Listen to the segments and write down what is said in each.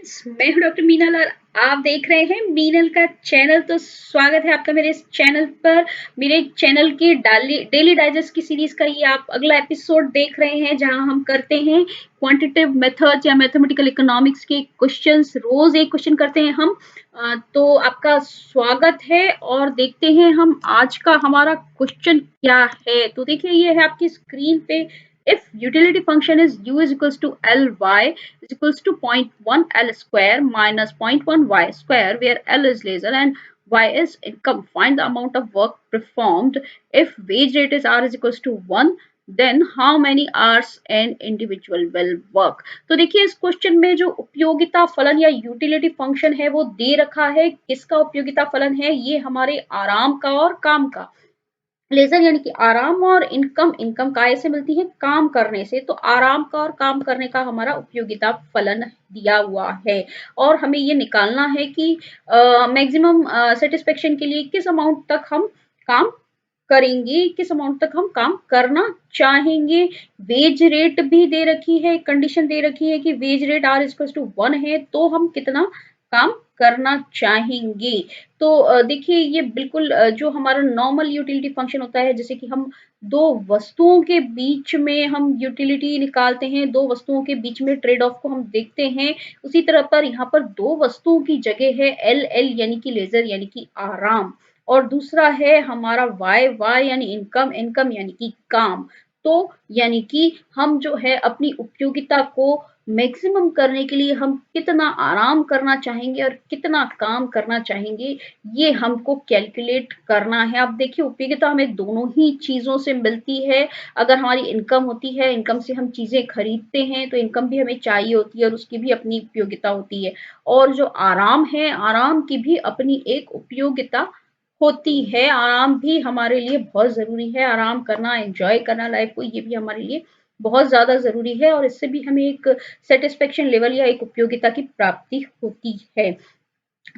Friends, मैं हूं doctor Meenal और आप देख रहे हैं मीनल का चैनल। तो स्वागत है आपका मेरे इस चैनल पर। मेरे चैनल की डेली डाइजेस्ट की सीरीज का ये आप अगला एपिसोड देख रहे हैं, जहां हम करते हैं क्वांटिटेटिव मेथड्स या मैथमेटिकल इकोनॉमिक्स के क्वेश्चंस। रोज एक क्वेश्चन करते हैं हम। तो आपका स्वागत है और देखते हैं हम आज का हमारा क्वेश्चन क्या है। तो देखिए, ये है आपकी स्क्रीन पे। If utility function is u is equals to Ly is equals to 0.1 L square minus 0.1 Y square, where L is laser and Y is income. Find the amount of work performed. If wage rate is R is equals to 1, then how many hours an individual will work? तो देखिए, इस question में जो उपयोगिता फलन या utility function है वो दे रखा है। किसका उपयोगिता फलन है? ये हमारे आराम का और काम का। लेजर यानी कि आराम, और इनकम, इनकम काय से मिलती है? काम करने से। तो आराम का और काम करने का हमारा उपयोगिता फलन दिया हुआ है और हमें ये निकालना है कि मैक्सिमम सेटिस्फेक्शन के लिए किस अमाउंट तक हम काम करेंगे, किस अमाउंट तक हम काम करना चाहेंगे। वेज रेट भी दे रखी है, कंडीशन दे रखी है कि wage rate are equal to 1 है तो हम कितना काम करना चाहेंगे। तो देखिए, ये बिल्कुल जो हमारा नॉर्मल यूटिलिटी फंक्शन होता है, जैसे कि हम दो वस्तुओं के बीच में हम यूटिलिटी निकालते हैं, दो वस्तुओं के बीच में ट्रेड ऑफ को हम देखते हैं। उसी तरह पर यहाँ पर दो वस्तुओं की जगह है एल, एल यानी कि लेजर यानी कि आराम, और दूसरा है हमारा वाई, वाई यानी इनकम, इनकम यानी कि काम। तो यानी कि हम जो है अपनी उपयोगिता को मैक्सिमम करने के लिए हम कितना आराम करना चाहेंगे और कितना काम करना चाहेंगे, ये हमको कैलकुलेट करना है। अब देखिए, उपयोगिता हमें दोनों ही चीजों से मिलती है। अगर हमारी इनकम होती है, इनकम से हम चीजें खरीदते हैं, तो इनकम भी हमें चाहिए होती है और उसकी भी अपनी उपयोगिता होती है। और जो आराम है, आराम की भी अपनी एक उपयोगिता होती है। आराम भी हमारे लिए बहुत ज़रूरी है। आराम करना, एन्जॉय करना लाइफ को, ये भी हमारे लिए बहुत ज़्यादा ज़रूरी है और इससे भी हमें एक सैटिस्फैक्शन लेवल या एक उपयोगिता की प्राप्ति होती है।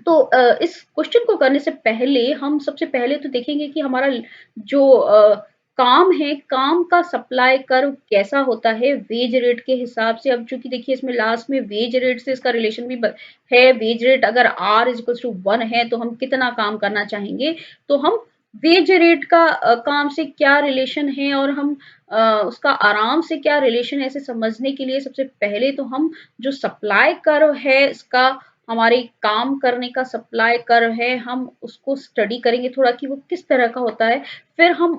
तो इस क्वेश्चन को करने से पहले हम सबसे पहले तो देखेंगे कि हमारा जो काम है, काम का सप्लाई कर्व कैसा होता है वेज रेट के हिसाब से। अब चूंकि देखिए, इसमें लास्ट में वेज रेट से इसका रिलेशन भी है। वेज रेट अगर आर इज इक्वल टू 1 है तो हम कितना काम करना चाहेंगे, तो हम वेज रेट का काम से क्या रिलेशन है और हम उसका आराम से क्या रिलेशन है, इसे समझने के लिए सबसे पहले तो हम जो सप्लाई कर्व है इसका, हमारे काम करने का सप्लाई कर्व है, हम उसको स्टडी करेंगे थोड़ा कि वो किस तरह का होता है। फिर हम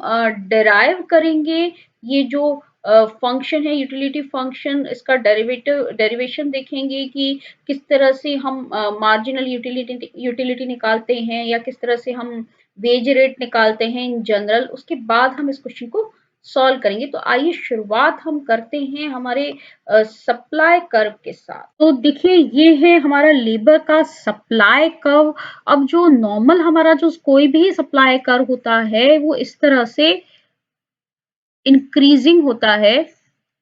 डिराइव करेंगे ये जो फंक्शन है, यूटिलिटी फंक्शन, इसका डेरिवेशन देखेंगे कि किस तरह से हम मार्जिनल यूटिलिटी यूटिलिटी निकालते हैं या किस तरह से हम वेज रेट निकालते हैं इन जनरल। उसके बाद हम इस क्वेश्चन को सॉल्व करेंगे। तो आइए शुरुआत हम करते हैं हमारे सप्लाई कर्व के साथ। तो देखिए, ये है हमारा लेबर का सप्लाई कर्व। अब जो नॉर्मल हमारा जो कोई भी सप्लाई कर्व होता है वो इस तरह से इंक्रीजिंग होता है।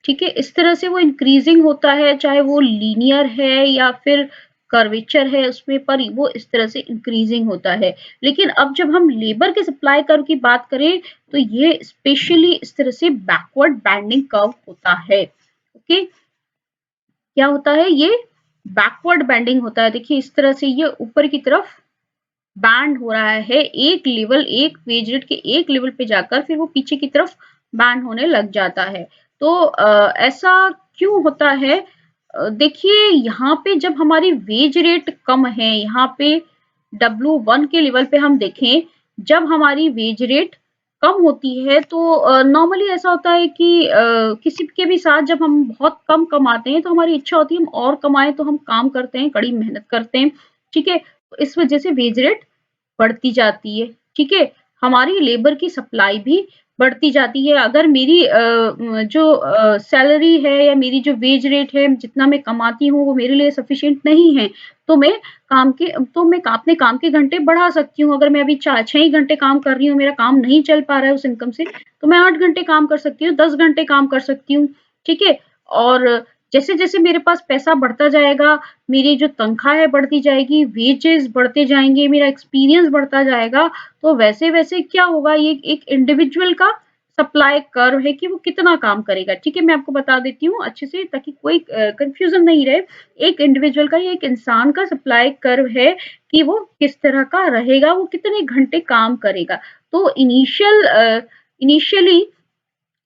ठीक है, इस तरह से वो इंक्रीजिंग होता है, चाहे वो लीनियर है या फिर कर्वेचर है उसमें, पर वो इस तरह से इंक्रीजिंग होता है। लेकिन अब जब हम लेबर के सप्लाई कर्व की बात करें तो ये स्पेशली इस तरह से बैकवर्ड बैंडिंग कर्व होता है। ओके, क्या होता है? ये बैकवर्ड बैंडिंग होता है। देखिए, इस तरह से ये ऊपर की तरफ बैंड हो रहा है, एक लेवल, एक वेज रेट के एक लेवल पे जाकर फिर वो पीछे की तरफ बैंड होने लग जाता है। तो ऐसा क्यों होता है? देखिए, यहाँ पे जब हमारी वेज रेट कम है, यहाँ पे W1 के लेवल पे हम देखें, जब हमारी वेज रेट कम होती है तो नॉर्मली ऐसा होता है कि किसी के भी साथ जब हम बहुत कम कमाते हैं तो हमारी इच्छा होती है हम और कमाएं, तो हम काम करते हैं, कड़ी मेहनत करते हैं। ठीक है, तो इस वजह से वेज रेट बढ़ती जाती है। ठीक है, हमारी लेबर की सप्लाई भी बढ़ती जाती है। अगर मेरी जो सैलरी है या मेरी जो वेज रेट है, जितना मैं कमाती हूँ वो मेरे लिए सफिशिएंट नहीं है, तो मैं अपने काम के घंटे बढ़ा सकती हूँ। अगर मैं अभी 6 ही घंटे काम कर रही हूँ, मेरा काम नहीं चल पा रहा है उस इनकम से, तो मैं 8 घंटे काम कर सकती हूँ, 10 घंटे काम कर सकती हूँ। ठीक है, और जैसे-जैसे मेरे पास पैसा बढ़ता जाएगा, मेरी जो तनख्वाह है बढ़ती जाएगी, वेजेस बढ़ते जाएंगे, मेरा एक्सपीरियंस बढ़ता जाएगा, तो वैसे-वैसे क्या होगा, ये एक इंडिविजुअल का सप्लाई कर्व है कि वो कितना काम करेगा। ठीक है, मैं आपको बता देती हूँ अच्छे से ताकि कोई कंफ्यूजन नहीं रहे। एक इंडिविजुअल का या एक इंसान का सप्लाई कर्व है कि वो किस तरह का रहेगा, वो कितने घंटे काम करेगा। तो इनिशियली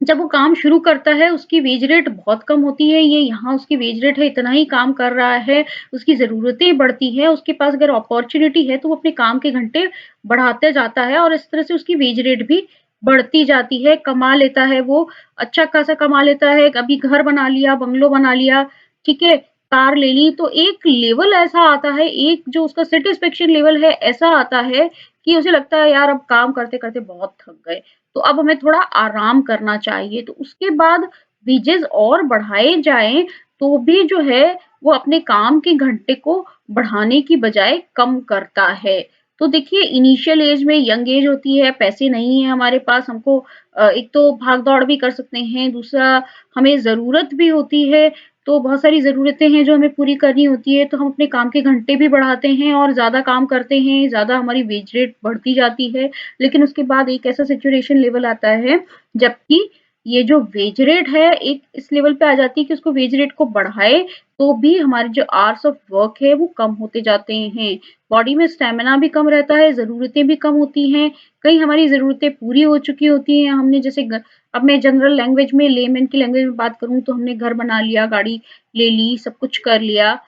जब वो काम शुरू करता है उसकी वेज रेट बहुत कम होती है, ये यहाँ उसकी वेज रेट है, इतना ही काम कर रहा है, उसकी ज़रूरतें बढ़ती हैं, उसके पास अगर अपॉर्च्युनिटी है तो वो अपने काम के घंटे बढ़ाते जाता है और इस तरह से उसकी वेज रेट भी बढ़ती जाती है, कमा लेता है वो, अच्छा खासा कमा लेता है, कभी घर बना लिया, बंगलो बना लिया, ठीक है, कार ले ली, तो एक लेवल ऐसा आता है, एक जो उसका सैटिस्फैक्शन लेवल है ऐसा आता है कि उसे लगता है यार अब काम करते-करते बहुत थक गए। तो अब हमें थोड़ा आराम करना चाहिए। तो उसके बाद वेजेस और बढ़ाए जाएँ तो भी जो है वो अपने काम के घंटे को बढ़ाने की बजाय कम करता है। तो देखिए इनिशियल एज में यंग एज होती है, पैसे नहीं है हमारे पास, हमको एक तो भाग-दौड़ भी कर सकते हैं, दूसरा हमें ज़रूरत भी होती है, तो बहुत सारी ज़रूरतें हैं जो हमें पूरी करनी होती है, तो हम अपने काम के घंटे भी बढ़ाते हैं और ज़्यादा काम करते हैं, ज़्यादा हमारी वेज रेट बढ़ती जाती है। लेकिन उसके बाद एक ऐसा सिचुएशन लेवल आता है जबकि ये जो वेज रेट है एक इस लेवल पे आ जाती है कि उसको वेज रेट को बढ़ाए तो भी हमारे जो आवर्स ऑफ वर्क है वो कम होते जाते हैं, बॉडी में स्टेमिना भी कम रहता है, ज़रूरतें भी कम होती हैं, कई हमारी ज़रूरतें पूरी हो चुकी होती हैं, हमने जैसे अब मैं जनरल लैंग्वेज में लेमैन की लैंग्वेज में बात करूँ तो हमने घर बना लिया, गाड़ी ले ली, सब कुछ कर लिया,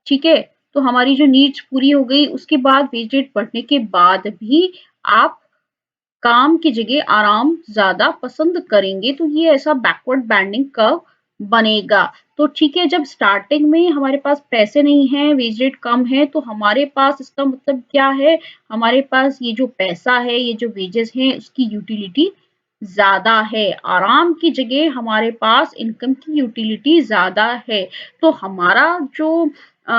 ठीक है? तो हमारी जो नीड्स पूरी हो गई, उसके बाद वेज रेट बढ़ने के बाद भी आप काम की जगह आराम ज़्यादा पसंद करेंगे, तो ये ऐसा बैकवर्ड बैंडिंग कर्व बनेगा। तो ठीक है, जब स्टार्टिंग में हमारे पास पैसे नहीं हैं, वेज रेट कम है, तो हमारे पास इसका मतलब क्या है? हमारे पास ये जो पैसा है, ये जो वेजेस हैं, उसकी यूटिलिटी ज़्यादा है। आराम की जगह हमारे पास इनकम की यूटिलिटी ज़्यादा है। तो हमारा जो अ,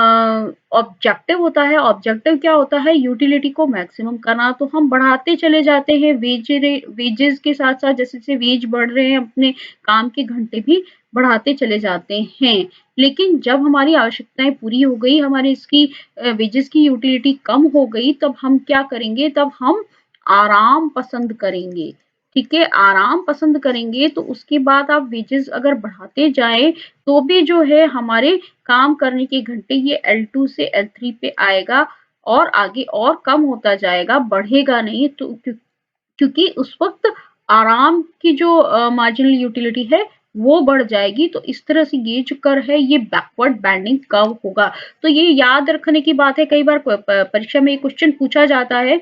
ऑब्जेक्टिव होता है, ऑब्जेक्टिव क्या होता है? यूटिलिटी को मैक्सिमम करना, तो हम बढ़ाते चले जाते हैं वेजेस के साथ-साथ जैसे-जैसे वेज बढ़ रहे हैं, अपने काम के घंटे भी बढ़ाते चले जाते हैं। लेकिन जब हमारी आवश्यकताएँ पूरी हो गई, हमारी इसकी वेजेस की यूटिलिटी कम हो गई, तब हम क्या करेंगे? तब हम आराम पसंद करेंगे। ठीक है, आराम पसंद करेंगे तो उसके बाद आप वेजेस अगर बढ़ाते जाएँ, तो भी जो है हमारे काम करने के घंटे ये L2 से L3 पे आएगा और आगे और कम होता जाएगा, बढ़ेगा नहीं तो क्योंकि उस वक़्त आराम की जो मार्जिनल यूटिलिटी है, वो बढ़ जाएगी। तो इस तरह से ये जो कर्व है, ये बैकवर्ड बैंडिंग कर्व होगा। तो ये याद रखने की बात है, कई बार प प परीक्षा में ये क्वेश्चन पूछा जाता है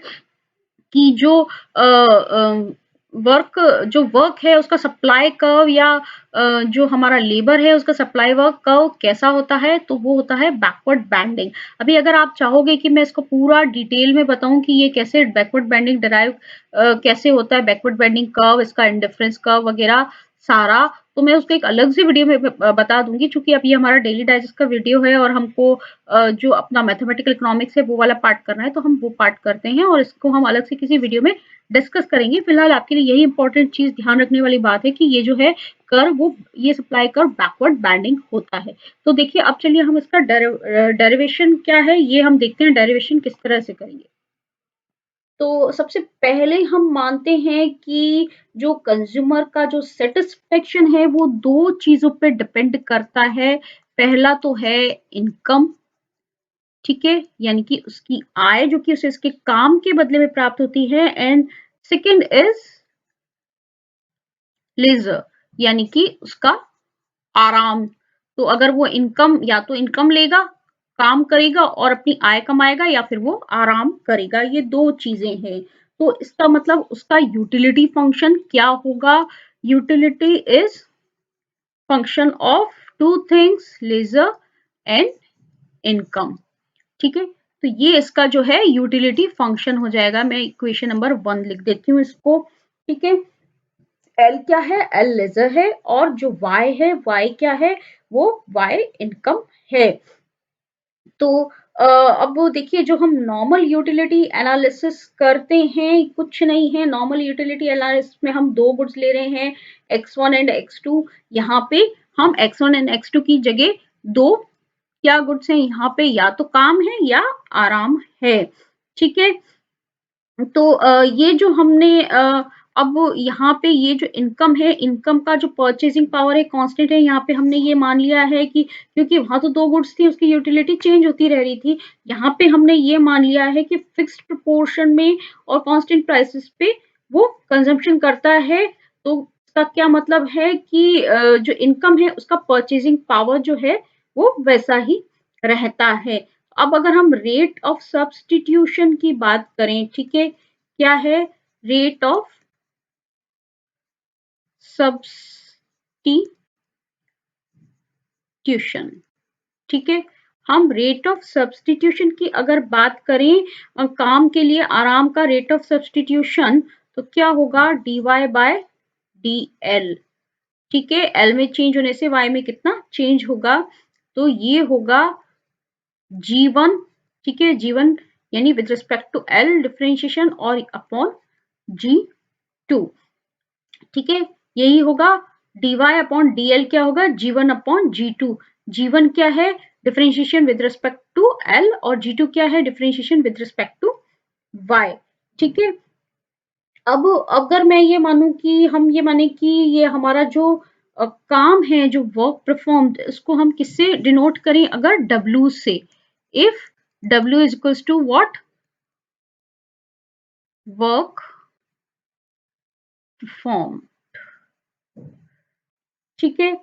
कि वर्क जो वर्क है उसका सप्लाई कर्व या जो हमारा लेबर है उसका सप्लाई वर्क कर्व कैसा होता है तो वो होता है बैकवर्ड बैंडिंग। अभी अगर आप चाहोगे कि मैं इसको पूरा डिटेल में बताऊं कि ये कैसे बैकवर्ड बैंडिंग डिराइव कैसे होता है बैकवर्ड बैंडिंग कर्व, इसका इंडिफरेंस कर्व वगैरह सारा, तो मैं उसको एक अलग से वीडियो में बता दूंगी। चूंकि अब ये हमारा डेली डाइजेस्ट का वीडियो है और हमको जो अपना मैथमेटिकल इकोनॉमिक्स है वो वाला पार्ट करना है, तो हम वो पार्ट करते हैं और इसको हम अलग से किसी वीडियो में डिस्कस करेंगे। फिलहाल आपके लिए यही इंपॉर्टेंट चीज ध्यान रखने वाली बात है कि ये जो है कर्व वो ये सप्लाई कर्व बैकवर्ड बैंडिंग होता है। तो देखिए अब चलिए हम इसका डेरिवेशन क्या है ये हम देखते हैं, डेरिवेशन किस तरह से करेंगे। तो सबसे पहले हम मानते हैं कि जो कंज्यूमर का जो सेटिस्फेक्शन है वो दो चीजों पे डिपेंड करता है। पहला तो है इनकम, ठीक है, यानी कि उसकी आय जो कि उसे इसके काम के बदले में प्राप्त होती है, एंड सेकंड इज लेजर, यानी कि उसका आराम। तो अगर वो इनकम या तो इनकम लेगा, काम करेगा और अपनी आय कमाएगा या फिर वो आराम करेगा, ये दो चीजें हैं। तो इसका मतलब उसका यूटिलिटी फंक्शन क्या होगा? Utility is function of two things, leisure and income. ठीक है, तो ये इसका जो है यूटिलिटी फंक्शन हो जाएगा। मैं इक्वेशन नंबर 1 लिख देती हूँ इसको। ठीक है, एल क्या है? एल लेजर है और जो वाई है, वाई क्या है? वो वाई इनकम है। तो अब वो देखिए जो हम नॉर्मल यूटिलिटी एनालिसिस करते हैं कुछ नहीं है, नॉर्मल यूटिलिटी एनालिसिस में हम दो गुड्स ले रहे हैं X1 एंड X2। यहाँ पे हम X1 एंड X2 की जगह दो क्या गुड्स हैं, यहाँ पे या तो काम है या आराम है। ठीक है, तो ये जो हमने अब यहाँ पे ये जो इनकम है, इनकम का जो परचेजिंग पावर है कांस्टेंट है। यहाँ पे हमने ये मान लिया है कि क्योंकि वहां तो 2 गुड्स थी, उसकी यूटिलिटी चेंज होती रह रही थी। यहाँ पे हमने ये मान लिया है कि फिक्स्ड प्रोपोर्शन में और कांस्टेंट प्राइसेस पे वो कंजम्पशन करता है। तो इसका क्या मतलब है कि जो इनकम है उसका परचेजिंग पावर जो है वो वैसा ही रहता है। अब अगर हम रेट ऑफ सब्स्टिट्यूशन की बात करें, ठीक है, क्या है रेट ऑफ सब्स्टिट्यूशन, ठीक है। हम रेट ऑफ सब्स्टिट्यूशन की अगर बात करें काम के लिए आराम का रेट ऑफ सब्स्टिट्यूशन, तो क्या होगा dy बाय डी एल, ठीक है। एल में चेंज होने से y में कितना चेंज होगा, तो ये होगा G1, ठीक है, G1 यानी with respect to L differentiation और अपॉन G2, ठीक है। यही होगा dy अपॉन dl क्या होगा G1 अपॉन G2। G1 क्या है differentiation with respect to L और G2 क्या है differentiation with respect to Y, ठीक है। अब अगर मैं ये मानूं कि हम ये माने कि ये हमारा जो काम है, जो वर्क परफॉर्म्ड, इसको हम किससे डिनोट करें, अगर W से, if W is equals to what work perform, ठीक है।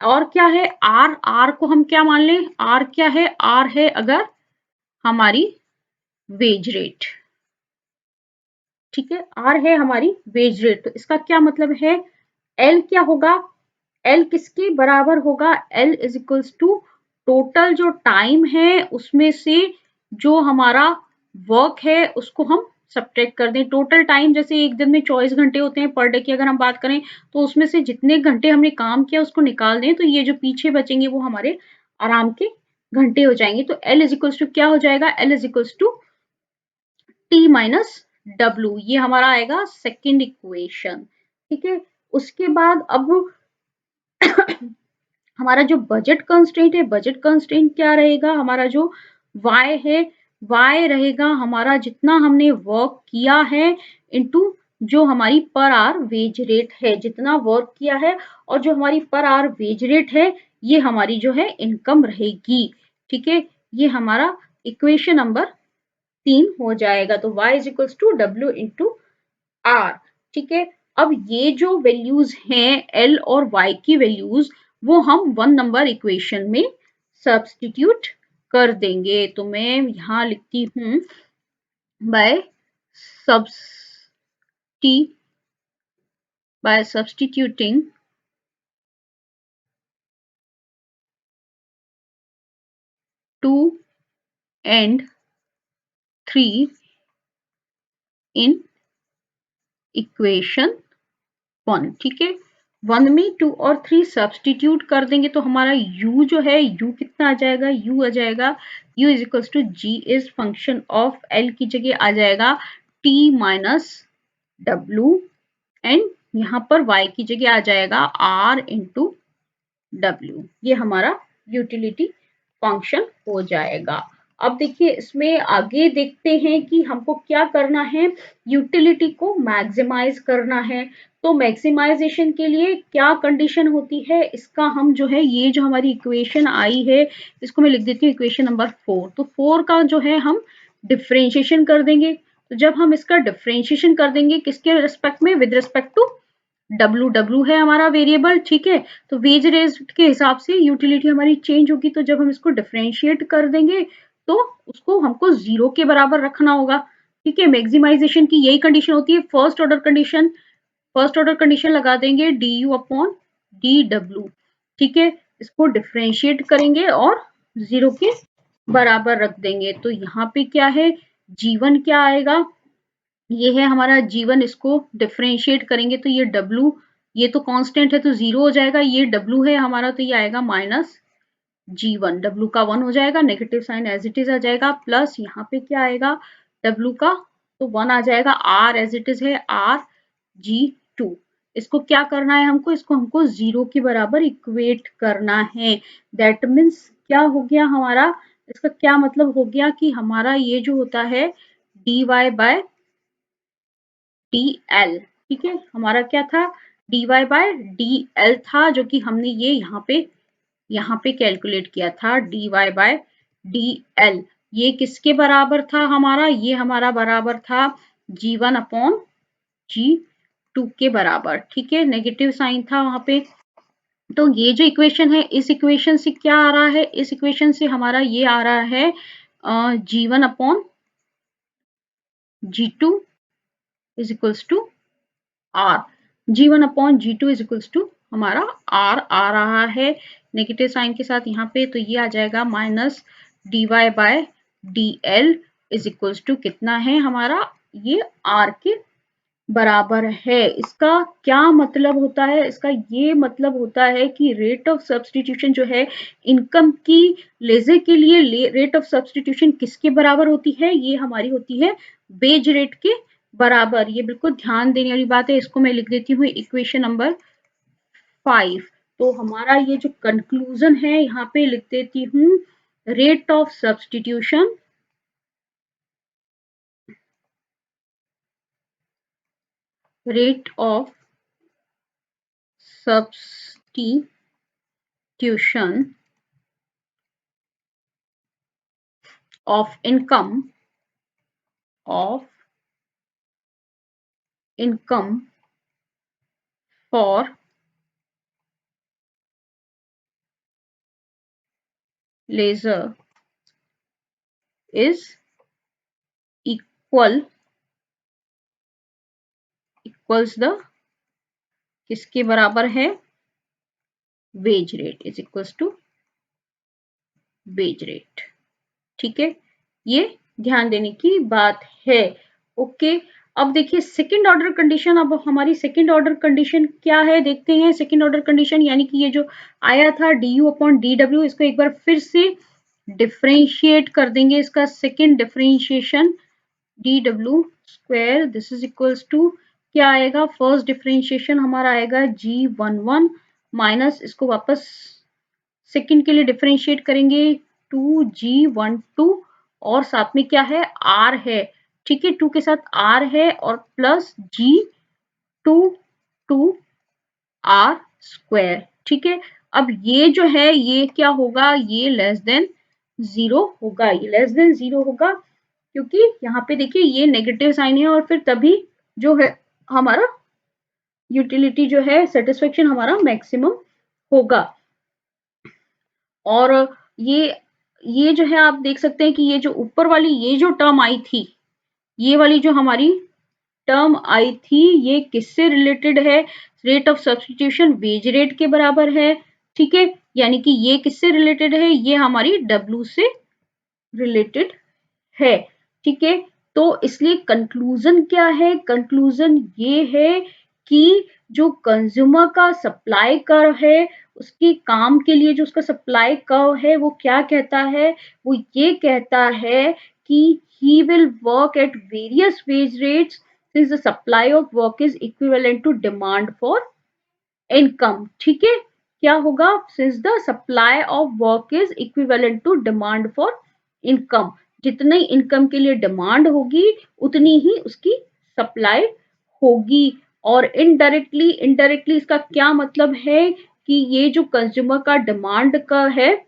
और क्या है आर, आर को हम क्या मान लें, आर क्या है, आर है अगर हमारी वेज रेट, ठीक है, आर है हमारी वेज रेट। तो इसका क्या मतलब है, एल क्या होगा, एल किसके बराबर होगा, L is equals to total जो टाइम है उसमें से जो हमारा वर्क है उसको हम सब्ट्रैक्ट कर दें। टोटल टाइम जैसे एक दिन में 24 घंटे होते हैं पर डे की अगर हम बात करें, तो उसमें से जितने घंटे हमने काम किया उसको निकाल दें, तो ये जो पीछे बचेंगे वो हमारे आराम के घंटे हो जाएंगे। तो एल इज इक्वल्स टू क्या हो जाएगा, L is equals to T minus W, ये हमारा आएगा सेकेंड इक्वेशन, ठीक है। उसके बाद अब हमारा जो बजट कंस्ट्रेंट है, बजट कंस्ट्रेंट क्या रहेगा, हमारा जो y है, y रहेगा हमारा जितना हमने वर्क किया है इनटू जो हमारी पर आवर वेज रेट है, जितना वर्क किया है और जो हमारी पर आवर वेज रेट है, ये हमारी जो है इनकम रहेगी, ठीक है। ये हमारा इक्वेशन नंबर 3 हो जाएगा। तो y is equals to W into R, ठीक है। अब ये जो वैल्यूज हैं एल और वाई की वैल्यूज, वो हम 1 नंबर इक्वेशन में सब्स्टिट्यूट कर देंगे। तो मैं यहां लिखती हूं bye substituting 2 and 3 in equation 1, ठीक है। 1 में 2 और 3 सब्स्टिट्यूट कर देंगे तो हमारा u जो है, u कितना आ जाएगा, u आ जाएगा u is equals to g is function of l की जगह आ जाएगा t माइनस w एंड यहाँ पर y की जगह आ जाएगा r इंटू W, ये हमारा यूटिलिटी फंक्शन हो जाएगा। अब देखिए इसमें आगे देखते हैं कि हमको क्या करना है, यूटिलिटी को मैक्सिमाइज करना है। तो मैक्सिमाइजेशन के लिए क्या कंडीशन होती है, इसका हम जो है ये जो हमारी इक्वेशन आई है इसको मैं लिख देती हूँ इक्वेशन नंबर 4। तो 4 का जो है हम डिफरेंशिएशन कर देंगे। तो जब हम इसका डिफरेंशिएशन कर देंगे किसके रिस्पेक्ट में, with respect to W, W है हमारा वेरिएबल, ठीक है। तो वेज रेट के हिसाब से यूटिलिटी हमारी चेंज होगी। तो जब हम इसको डिफरेंशिएट कर देंगे तो उसको हमको 0 के बराबर रखना होगा, ठीक है। मैक्सिमाइजेशन की यही कंडीशन होती है, first order condition, first order condition लगा देंगे D you upon D W, ठीक है। इसको डिफरेंशिएट करेंगे और 0 के बराबर रख देंगे। तो यहाँ पे क्या है, जीवन क्या आएगा, ये है हमारा जीवन, इसको डिफरेंशिएट करेंगे तो ये W, ये तो कांस्टेंट है तो 0 हो जाएगा, ये W है हमारा तो ये आएगा माइनस G1, W का 1 हो जाएगा, negative sign as it is आ जाएगा, प्लस यहाँ पे क्या आएगा W का तो 1 आ जाएगा, R एज इट इज है RG2। इसको क्या करना है हमको, इसको हमको 0 के बराबर इक्वेट करना है। दैट मीन्स क्या हो गया हमारा, इसका क्या मतलब हो गया कि हमारा ये जो होता है dy बाय टी एल, ठीक है, हमारा क्या था, dy बाय dl था, जो कि हमने ये यहाँ पे कैलकुलेट किया था, dy बाय dl। ये किसके बराबर था हमारा, ये हमारा बराबर था g1 अपॉन g2 के बराबर। ठीक है, नेगेटिव साइन था वहां पे। तो ये जो इक्वेशन है, इस इक्वेशन से क्या आ रहा है, इस इक्वेशन से हमारा ये आ रहा है g1 upon g2 is equals to r। g1 upon g2 is equals to हमारा r आ रहा है नेगेटिव साइन के साथ यहाँ पे। तो ये आ जाएगा minus dy by dl is equals to कितना है हमारा, ये r के बराबर है। इसका क्या मतलब होता है, इसका ये मतलब होता है कि रेट ऑफ सब्स्टिट्यूशन जो है इनकम की लेजे के लिए, रेट ऑफ सब्स्टिट्यूशन किसके बराबर होती है, ये हमारी होती है वेज रेट के बराबर। ये बिल्कुल ध्यान देने वाली बात है। इसको मैं लिख देती हूँ इक्वेशन नंबर 5। तो हमारा ये जो कंक्लूजन है यहाँ पे लिख देती हूँ, rate of substitution of income for laser is equals the किसके बराबर है, wage rate is equals to wage rate. ठीक है, ये ध्यान देने की बात है। ओके, अब देखिए सेकंड ऑर्डर कंडीशन। अब हमारी सेकंड ऑर्डर कंडीशन क्या है देखते हैं। सेकंड ऑर्डर कंडीशन यानी कि ये जो आया था du अपॉन dw, इसको एक बार फिर से डिफरेंशिएट कर देंगे। इसका second differentiation dw square this is equals to क्या आएगा, फर्स्ट डिफरेंशिएशन हमारा आएगा g11 माइनस, इसको वापस सेकंड के लिए डिफरेंशिएट करेंगे 2g12 और साथ में क्या है, r है। ठीक है, 2 के साथ r है और प्लस g22 r स्क्वायर। ठीक है, अब ये जो है ये क्या होगा, ये लेस देन 0 होगा, ये लेस देन 0 होगा, क्योंकि यहाँ पे देखिए ये नेगेटिव साइन है और फिर तभी जो है हमारा यूटिलिटी जो है सेटिस्फेक्शन हमारा मैक्सिमम होगा। और ये जो है आप देख सकते हैं कि ये जो ऊपर वाली ये जो टर्म आई थी, ये वाली जो हमारी टर्म आई थी, ये किससे रिलेटेड है, rate of substitution wage rate के बराबर है। ठीक है, यानी कि ये किससे रिलेटेड है, ये हमारी डब्ल्यू से रिलेटेड है। ठीक है, तो इसलिए कंक्लूजन क्या है, कंक्लूजन ये है कि जो कंज्यूमर का सप्लाई कर्व है, उसके काम के लिए जो उसका सप्लाई कर्व है वो क्या कहता है, वो ये कहता है कि he will work at various wage rates since the supply of work is equivalent to demand for income। ठीक है, क्या होगा, since the supply of work is equivalent to demand for income, जितनी इनकम के लिए डिमांड होगी उतनी ही उसकी सप्लाई होगी। और इनडायरेक्टली इसका क्या मतलब है कि ये जो कंज्यूमर का डिमांड का है,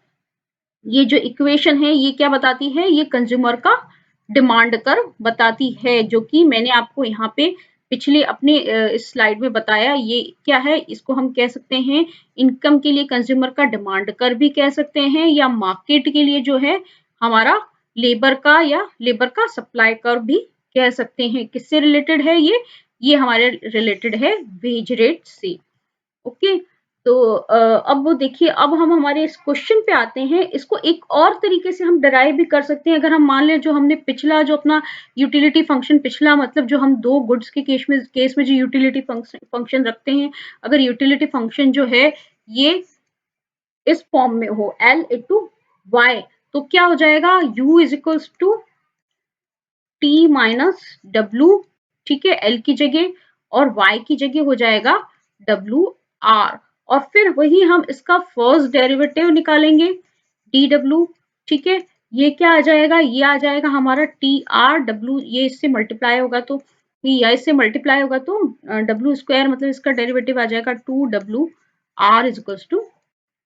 ये जो इक्वेशन है ये क्या बताती है, ये कंज्यूमर का डिमांड कर्व बताती है, जो कि मैंने आपको यहाँ पे पिछले अपने इस स्लाइड में बताया। ये क्या है, इसको हम कह सकते हैं इनकम के लिए कंज्यूमर का डिमांड कर्व भी कह सकते हैं, या मार्केट के लिए जो है हमारा लेबर का या लेबर का सप्लाई कर्व भी कह सकते हैं। किससे रिलेटेड है ये हमारे रिलेटेड है वेज रेट से। ओके, तो अब वो देखिए, अब हम हमारे इस क्वेश्चन पे आते हैं। इसको एक और तरीके से हम डराइव भी कर सकते हैं। अगर हम मान लें जो हमने पिछला जो अपना यूटिलिटी फंक्शन, पिछला मतलब जो हम दो गुड्स के केस में जो यूटिलिटी फंक्शन रखते हैं, अगर यूटिलिटी फंक्शन जो है ये इस फॉर्म में हो L इंटू वाई, तो क्या हो जाएगा, U is equals to T minus W। ठीक है, L की जगह, और Y की जगह हो जाएगा WR, और फिर वही हम इसका फर्स्ट डेरिवेटिव निकालेंगे DW। ठीक है, ये क्या आ जाएगा, ये आ जाएगा हमारा TR W, ये इससे मल्टीप्लाई होगा तो या इससे मल्टीप्लाई होगा तो डब्ल्यू स्क्वायर मतलब इसका डेरिवेटिव आ जाएगा 2w r is equals to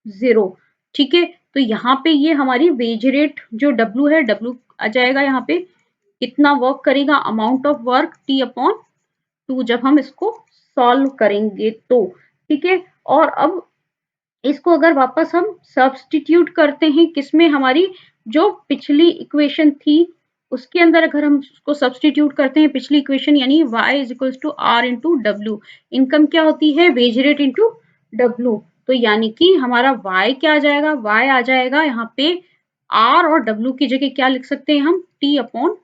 0। ठीक है, तो यहाँ पे ये हमारी वेज रेट जो W है, W आ जाएगा यहाँ पे कितना वर्क करेगा, amount of work T upon 2 जब हम इसको सॉल्व करेंगे तो। ठीक है, और अब इसको अगर वापस हम सब्स्टिट्यूट करते हैं किसमें, हमारी जो पिछली इक्वेशन थी उसके अंदर अगर हम उसको सब्स्टिट्यूट करते हैं पिछली इक्वेशन, यानी y is equals to R into W. Income क्या होती है, वेज रेट इंटू डब्ल्यू। तो यानी कि हमारा y क्या आ जाएगा, y आ जाएगा यहाँ पे r और w की जगह क्या लिख सकते हैं हम, t अपॉन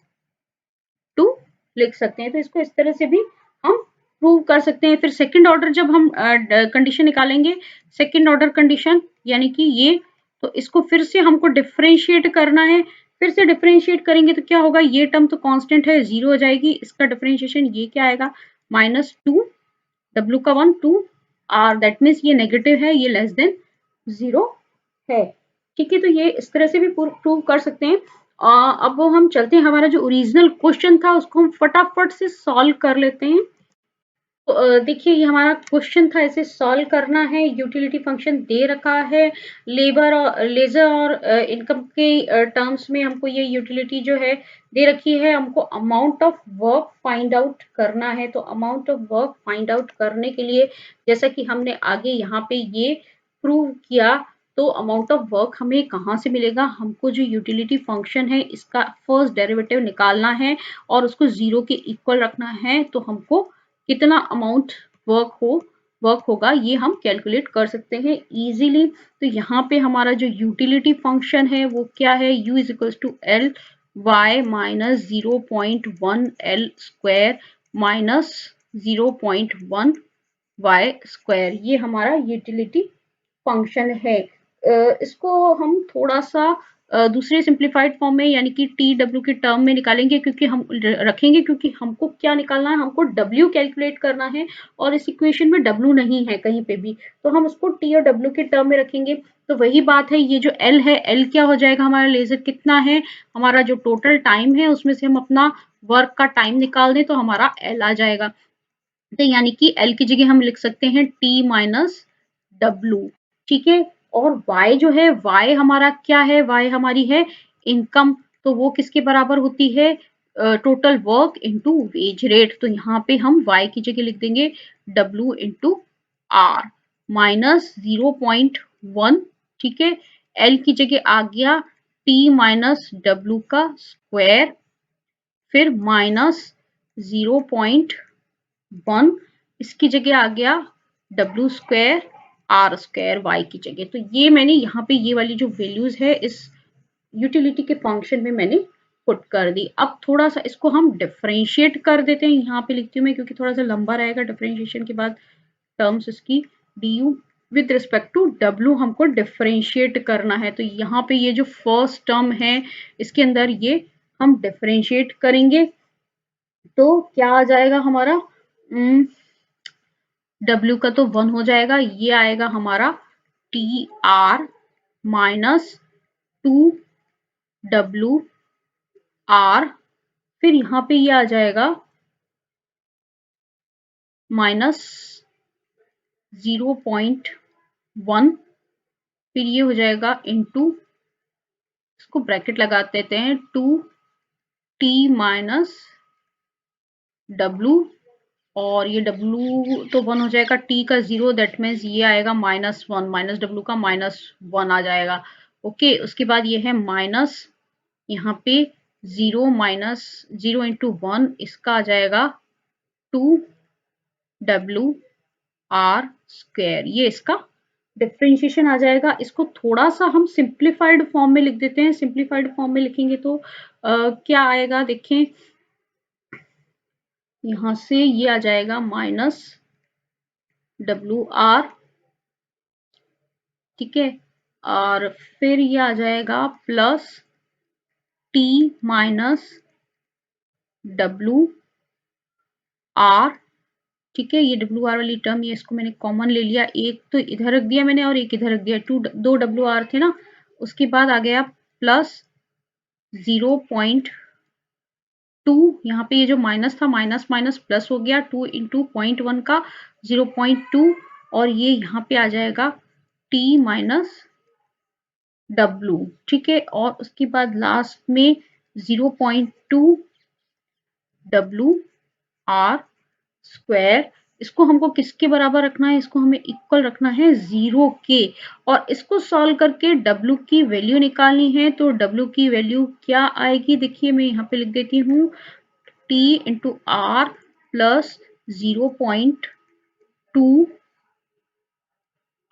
2 लिख सकते हैं। तो इसको इस तरह से भी हम प्रूव कर सकते हैं। फिर सेकंड ऑर्डर जब हम कंडीशन निकालेंगे, सेकंड ऑर्डर कंडीशन यानी कि ये, तो इसको फिर से हमको डिफरेंशिएट करना है। फिर से डिफरेंशिएट करेंगे तो क्या होगा, ये टर्म तो कांस्टेंट है, 0 हो जाएगी। इसका डिफरेंशिएशन ये क्या आएगा, -2 w का 1 2 r, दैट मीन्स ये नेगेटिव है, ये लेस देन 0 है। ठीक है, तो ये इस तरह से भी प्रूव कर सकते हैं। अब वो हम चलते हैं, हमारा जो ओरिजिनल क्वेश्चन था उसको हम फटाफट से सॉल्व कर लेते हैं। तो देखिए ये हमारा क्वेश्चन था, इसे सॉल्व करना है। यूटिलिटी फंक्शन दे रखा है, लेबर और लेजर और इनकम के टर्म्स में हमको ये यूटिलिटी जो है दे रखी है। हमको amount of work find out करना है। तो amount of work find out करने के लिए, जैसा कि हमने आगे यहाँ पे ये प्रूव किया, तो अमाउंट ऑफ वर्क हमें कहाँ से मिलेगा, हमको जो यूटिलिटी फंक्शन है इसका फर्स्ट डेरिवेटिव निकालना है और उसको 0 के इक्वल रखना है। तो हमको कितना अमाउंट वर्क होगा ये हम कैलकुलेट कर सकते हैं इजीली। तो यहाँ पे हमारा जो यूटिलिटी फंक्शन है वो क्या है, u is equals to L Y minus 0.1 L square minus 0.1 Y square, ये हमारा यूटिलिटी फंक्शन है। इसको हम थोड़ा सा दूसरे सिंप्लीफाइड फॉर्म में यानी कि टी डब्ल्यू के टर्म में निकालेंगे, क्योंकि हम रखेंगे, क्योंकि हमको क्या निकालना है, हमको डब्ल्यू कैलकुलेट करना है और इस इक्वेशन में डब्ल्यू नहीं है कहीं पे भी, तो हम उसको टी और डब्ल्यू के टर्म में रखेंगे। तो वही बात है, ये जो एल है, एल क्या हो जाएगा, हमारा लेजर कितना है, हमारा जो टोटल टाइम है उसमें से हम अपना वर्क का टाइम निकाल दें तो हमारा एल आ जाएगा। तो यानी कि एल की जगह हम लिख सकते हैं टी माइनस डब्ल्यू। ठीक है, और y जो है, y हमारा क्या है, y हमारी है इनकम। तो वो किसके बराबर होती है, total work into wage rate. तो यहाँ पे हम y की जगह लिख देंगे w इंटू आर माइनस 0.1। ठीक है, l की जगह आ गया t माइनस डब्ल्यू का स्क्वायर, फिर माइनस 0.1, इसकी जगह आ गया W square R square Y की जगह। तो ये मैंने यहाँ पे ये वाली जो वैल्यूज है इस यूटिलिटी के फंक्शन में मैंने पुट कर दी। अब थोड़ा सा इसको हम डिफरेंशिएट कर देते हैं, यहाँ पे लिखती हूँ मैं क्योंकि थोड़ा सा लंबा रहेगा डिफरेंशिएशन के बाद टर्म्स इसकी। D U with respect to W हमको डिफरेंशिएट करना है। तो यहाँ पे ये जो फर्स्ट टर्म है इसके अंदर ये हम डिफरेंशिएट करेंगे तो क्या आ जाएगा हमारा, W का तो 1 हो जाएगा, ये आएगा हमारा T R minus 2W are, फिर यहाँ पे ये आ जाएगा माइनस 0.1, फिर ये हो जाएगा इनटू, इसको ब्रैकेट लगा देते हैं, 2t माइनस W, और ये W तो 1 हो जाएगा, T का 0, दैट मीन्स ये आएगा -1, माइनस डब्ल्यू का -1 आ जाएगा। ओके, उसके बाद ये है माइनस यहाँ पे 0 माइनस 0 इंटू 1, इसका आ जाएगा 2W आर स्क्वायर, ये इसका डिफरेंशिएशन आ जाएगा। इसको थोड़ा सा हम सिंप्लीफाइड फॉर्म में लिख देते हैं। सिंप्लीफाइड फॉर्म में लिखेंगे तो क्या आएगा, देखें यहाँ से ये आ जाएगा माइनस डब्ल्यू आर, ठीक है, और फिर ये आ जाएगा plus T minus W R. ठीक है, ये डब्ल्यू आर वाली टर्म, ये इसको मैंने कॉमन ले लिया, एक तो इधर रख दिया मैंने और एक इधर रख दिया, दो डब्ल्यू आर थे ना। उसके बाद आ गया प्लस 0.2 यहाँ पे ये जो माइनस था माइनस माइनस प्लस हो गया 2 इंटू 0.1 का 0.2 और ये यहाँ पे आ जाएगा t माइनस W, ठीक है। और उसके बाद लास्ट में 0.2 W R स्क्वायर। इसको हमको किसके बराबर रखना है, इसको हमें इक्वल रखना है 0 के। और इसको सॉल्व करके W की वैल्यू निकालनी है। तो W की वैल्यू क्या आएगी, देखिए मैं यहाँ पे लिख देती हूँ T into R plus 0.2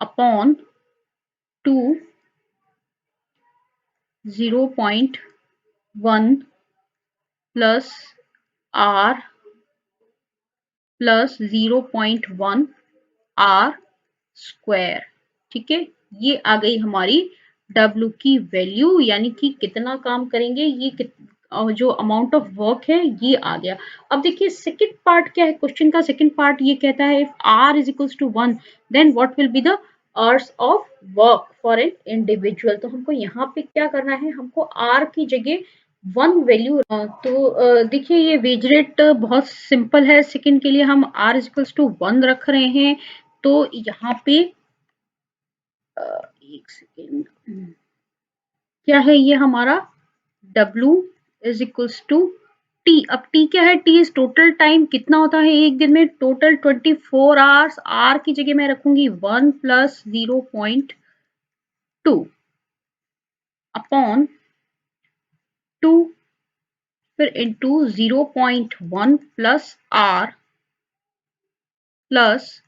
upon 2 0.1 plus R plus 0.1 R square, ठीक है। ये आ गई हमारी W की वैल्यू, यानी कि कितना काम करेंगे, ये जो अमाउंट ऑफ वर्क है ये आ गया। अब देखिए सेकंड पार्ट क्या है क्वेश्चन का, सेकंड पार्ट ये कहता है if R is equals to 1 then what will be the hours of work for an individual. तो हमको यहाँ पे क्या करना है, हमको R की जगह 1 वैल्यू। तो देखिए ये वेज रेट बहुत सिंपल है। सेकंड के लिए हम R इज इक्वल्स टू 1 रख रहे हैं। तो यहाँ पे एक सेकेंड, क्या है ये हमारा W is equals to T। अब T क्या है, T इज टोटल टाइम, कितना होता है एक दिन में, टोटल 24 आवर्स। R की जगह मैं रखूंगी 1 प्लस 0.2 अपॉन 2 फिर इंटू 0.1 प्लस R प्लस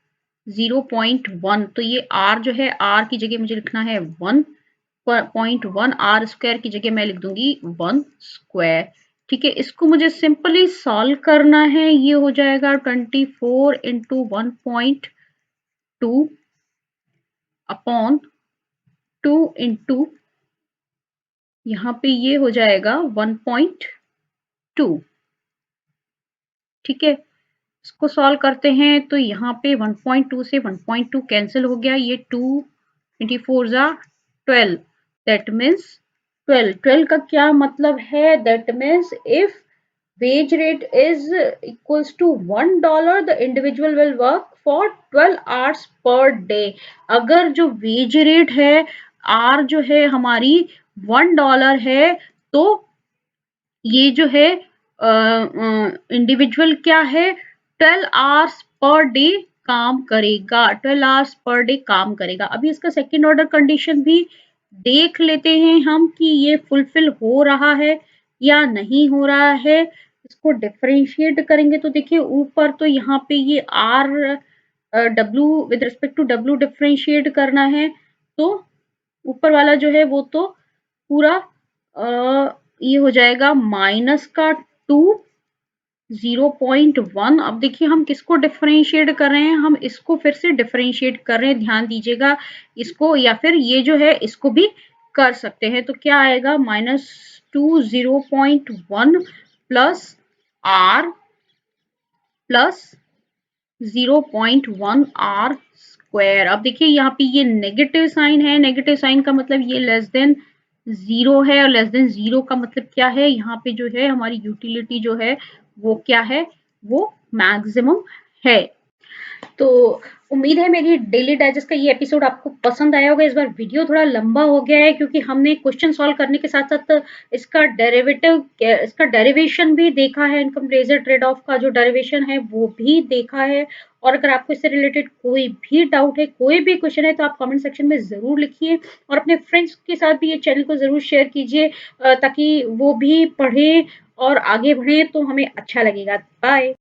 0.1। तो ये R जो है, R की जगह मुझे लिखना है 1.1, R स्क्वायर की जगह मैं लिख दूंगी 1 स्क्वायर, ठीक है। इसको मुझे सिंपली सॉल्व करना है। ये हो जाएगा 24 इंटू 1.2 अपॉन 2 इंटू यहाँ पे ये हो जाएगा 1.2, ठीक है। इसको सॉल्व करते हैं तो यहाँ पे 1.2 से 1.2 कैंसिल हो गया, ये 2 24 जा 12, दैट मीन्स 12 का क्या मतलब है, that means if wage rate is equals to $1 the individual will work for 12 hours per day। अगर जो वेज रेट है R जो है हमारी $1 है, तो ये जो है इंडिविजुअल क्या है 12 आवर्स पर डे काम करेगा, 12 आवर्स पर डे काम करेगा। अभी इसका सेकेंड ऑर्डर कंडीशन भी देख लेते हैं हम कि ये फुलफिल हो रहा है या नहीं हो रहा है। इसको डिफरेंशिएट करेंगे तो देखिए ऊपर तो यहाँ पे ये R W with respect to W differentiate करना है, तो ऊपर वाला जो है वो तो पूरा ये हो जाएगा माइनस का 2 0.1। अब देखिए हम किसको डिफरेंशिएट कर रहे हैं, हम इसको फिर से डिफरेंशिएट कर रहे हैं, ध्यान दीजिएगा इसको, या फिर ये जो है इसको भी कर सकते हैं। तो क्या आएगा -2 0.1 plus R plus 0.1 R square. अब देखिए यहाँ पे ये नेगेटिव साइन है, नेगेटिव साइन का मतलब ये लेस देन 0 है, और लेस देन 0 का मतलब क्या है, यहाँ पे जो है हमारी यूटिलिटी जो है वो क्या है, वो मैक्सिमम है। तो उम्मीद है मेरी डेली डाइजेस्ट का ये एपिसोड आपको पसंद आया होगा। इस बार वीडियो थोड़ा लंबा हो गया है क्योंकि हमने क्वेश्चन सॉल्व करने के साथ साथ इसका डेरिवेशन भी देखा है, इनकम रेजर ट्रेड ऑफ का जो डेरिवेशन है वो भी देखा है। और अगर आपको इससे रिलेटेड कोई भी डाउट है, कोई भी क्वेश्चन है, तो आप कमेंट सेक्शन में जरूर लिखिए और अपने फ्रेंड्स के साथ भी ये चैनल को जरूर शेयर कीजिए ताकि वो भी पढ़े और आगे बढ़े, तो हमें अच्छा लगेगा। बाय।